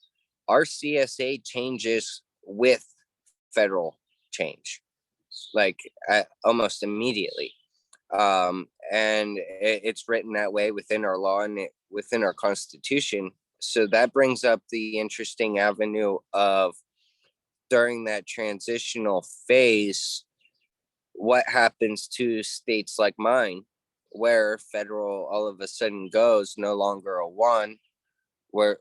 Speaker 3: CSA changes with federal change, like almost immediately. And it's written that way within our law and within our Constitution. So that brings up the interesting avenue of, during that transitional phase, what happens to states like mine, where federal all of a sudden goes no longer a 1, where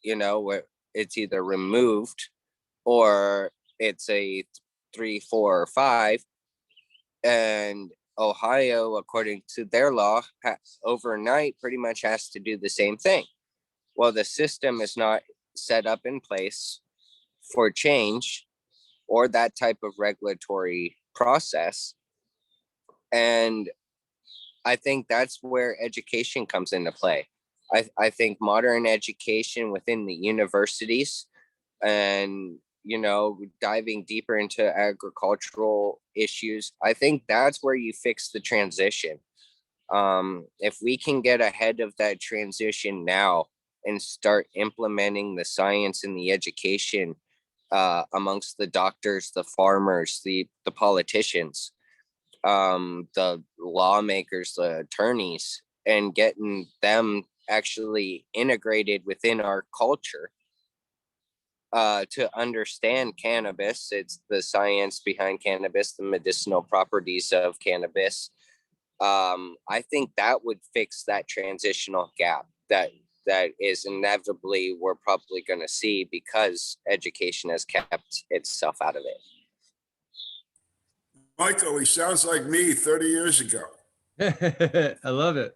Speaker 3: it's either removed or it's a 3, 4, or 5. And Ohio, according to their law, overnight pretty much has to do the same thing. Well, the system is not set up in place for change or that type of regulatory process. And I think that's where education comes into play. I think modern education within the universities and, diving deeper into agricultural issues, I think that's where you fix the transition. If we can get ahead of that transition now and start implementing the science and the education amongst the doctors, the farmers, the politicians, the lawmakers, the attorneys, and getting them actually integrated within our culture to understand cannabis. It's the science behind cannabis, the medicinal properties of cannabis. I think that would fix that transitional gap that that is inevitably we're probably going to see because education has kept itself out of it.
Speaker 2: Michael, he sounds like me 30 years ago.
Speaker 1: I love it.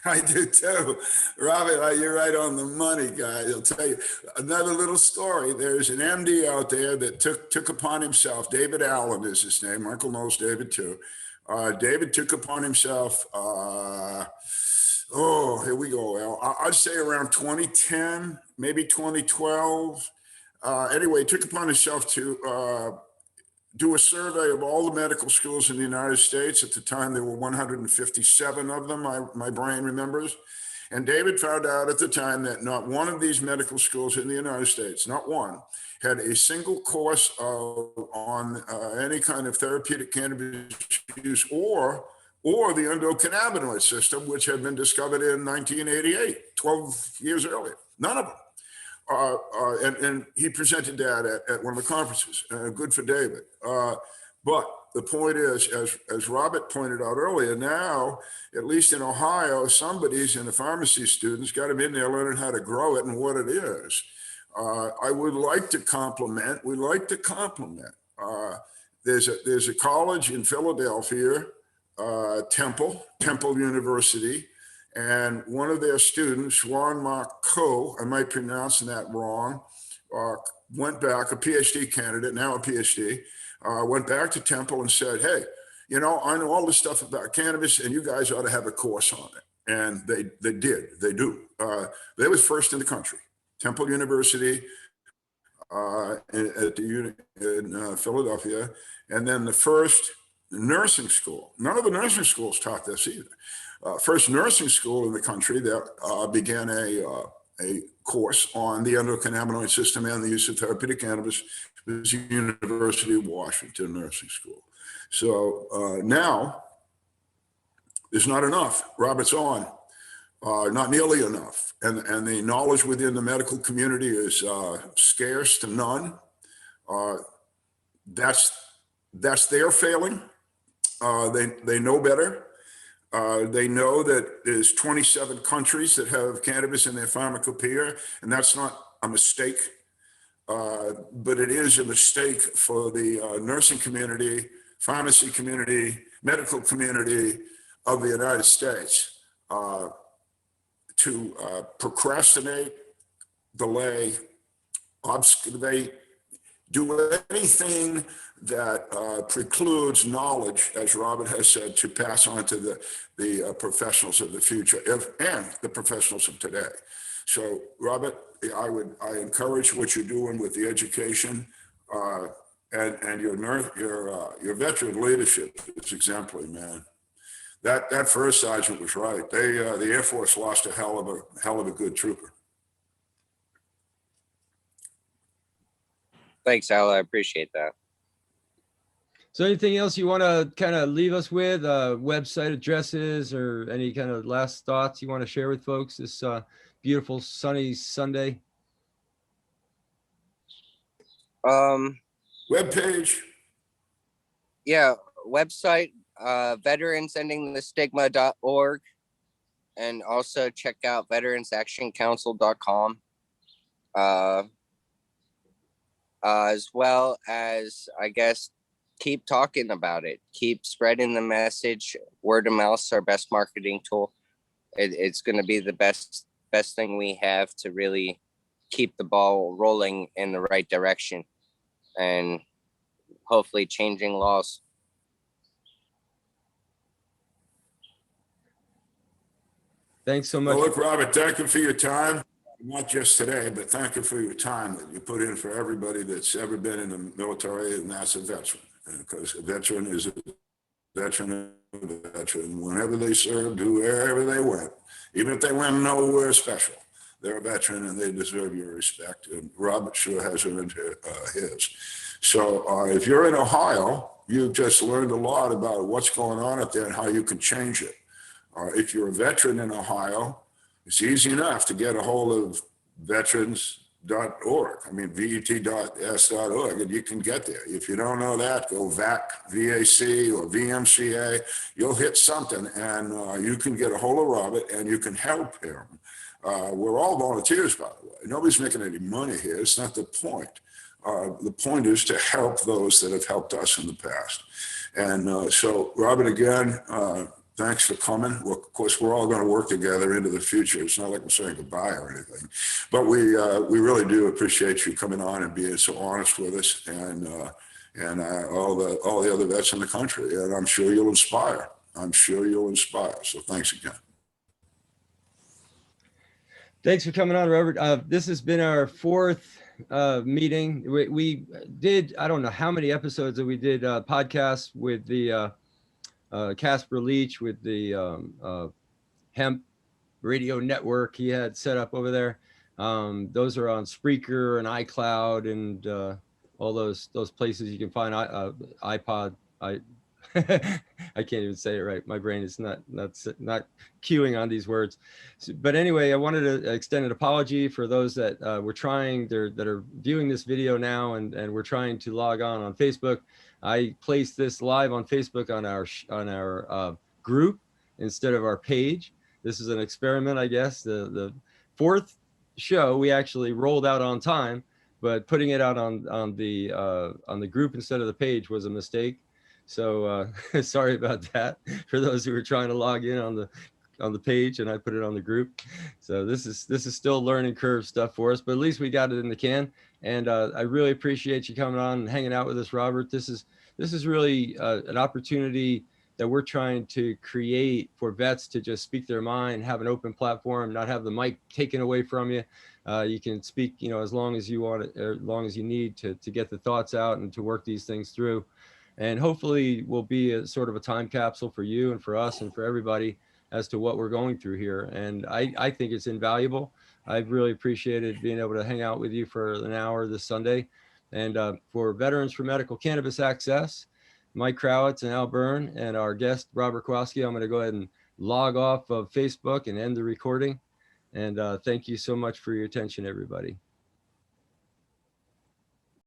Speaker 2: I do too. Robert, you're right on the money, guy. I'll tell you another little story. There's an MD out there that took upon himself, David Allen is his name. Michael knows David too. David took upon himself, here we go, Al. I'd say around 2010, maybe 2012. Anyway, he took upon himself to do a survey of all the medical schools in the United States. At the time, there were 157 of them, my brain remembers. And David found out at the time that not one of these medical schools in the United States, not one, had a single course on any kind of therapeutic cannabis use or the endocannabinoid system, which had been discovered in 1988, 12 years earlier. None of them. And he presented that at one of the conferences. Good for David. But the point is, as Robert pointed out earlier, now, at least in Ohio, somebody's in the pharmacy students got them in there learning how to grow it and what it is. I would like to compliment, there's a college in Philadelphia, Temple University, and one of their students, Juan Marco, I might be pronouncing that wrong, went back, a PhD candidate, now a PhD, went back to Temple and said, hey, I know all this stuff about cannabis and you guys ought to have a course on it. And they do. They was first in the country, Temple University in Philadelphia. And then the first nursing school, none of the nursing schools taught this either. First nursing school in the country that began a course on the endocannabinoid system and the use of therapeutic cannabis was University of Washington Nursing School. So now there's not enough. Robert's on, not nearly enough. And the knowledge within the medical community is scarce to none. That's their failing. They know better. They know that there's 27 countries that have cannabis in their pharmacopoeia, and that's not a mistake, but it is a mistake for the nursing community, pharmacy community, medical community of the United States to procrastinate, delay, obfuscate, do anything that precludes knowledge, as Robert has said, to pass on to the professionals of the future and the professionals of today. So, Robert, I encourage what you're doing with the education and your veteran leadership is exemplary, man. That first sergeant was right. The Air Force lost a hell of a good trooper.
Speaker 3: Thanks, Al. I appreciate that.
Speaker 1: So anything else you want to kind of leave us with, website addresses or any kind of last thoughts you want to share with folks this beautiful sunny Sunday?
Speaker 2: Webpage.
Speaker 3: Yeah, website, veteransendingthestigma.org, and also check out veteransactioncouncil.com. As well as, I guess, keep talking about it, keep spreading the message. Word of mouth is our best marketing tool. It's going to be the best thing we have to really keep the ball rolling in the right direction and hopefully changing laws.
Speaker 1: Thanks so much.
Speaker 2: Well, look, Robert, thank you for your time. Not just today, but thank you for your time that you put in for everybody that's ever been in the military, and that's a veteran. Because a veteran is a veteran of a veteran. Whenever they served, wherever they went, even if they went nowhere special, they're a veteran and they deserve your respect. And Robert sure has earned his. So if you're in Ohio, you've just learned a lot about what's going on up there and how you can change it. If you're a veteran in Ohio, it's easy enough to get a hold of veterans.org. I mean, vet.s.org, and you can get there. If you don't know that, go VAC, VAC, or VMCA. You'll hit something, and you can get a hold of Robert, and you can help him We're all volunteers, by the way. Nobody's making any money here. It's not the point. The point is to help those that have helped us in the past. And so, Robert, again, thanks for coming. Well, of course, we're all going to work together into the future. It's not like we're saying goodbye or anything, but we really do appreciate you coming on and being so honest with us, and all the other vets in the country. And I'm sure you'll inspire. I'm sure you'll inspire. So thanks again.
Speaker 1: Thanks for coming on, Robert. This has been our fourth meeting. We did, I don't know how many episodes that we did podcasts with the Casper Leach, with the hemp radio network he had set up over there. Those are on Spreaker and iCloud and all those places you can find iPod. I can't even say it right. My brain is not queuing on these words. But anyway, I wanted to extend an apology for those that were trying, that are viewing this video now and we're trying to log on Facebook. I placed this live on Facebook on our group instead of our page. This is an experiment, I guess. The fourth show we actually rolled out on time, but putting it out on the group instead of the page was a mistake. So sorry about that for those who were trying to log in on the page, and I put it on the group. So this is still learning curve stuff for us, but at least we got it in the can. And I really appreciate you coming on and hanging out with us, Robert. This is really an opportunity that we're trying to create for vets to just speak their mind, have an open platform, not have the mic taken away from you. You can speak, as long as you want, or as long as you need to get the thoughts out and to work these things through. And hopefully we'll be a sort of a time capsule for you and for us and for everybody as to what we're going through here. And I think it's invaluable. I've really appreciated being able to hang out with you for an hour this Sunday. And for Veterans for Medical Cannabis Access, Mike Krawitz and Al Byrne, and our guest, Robert Kowalski, I'm going to go ahead and log off of Facebook and end the recording. And thank you so much for your attention, everybody.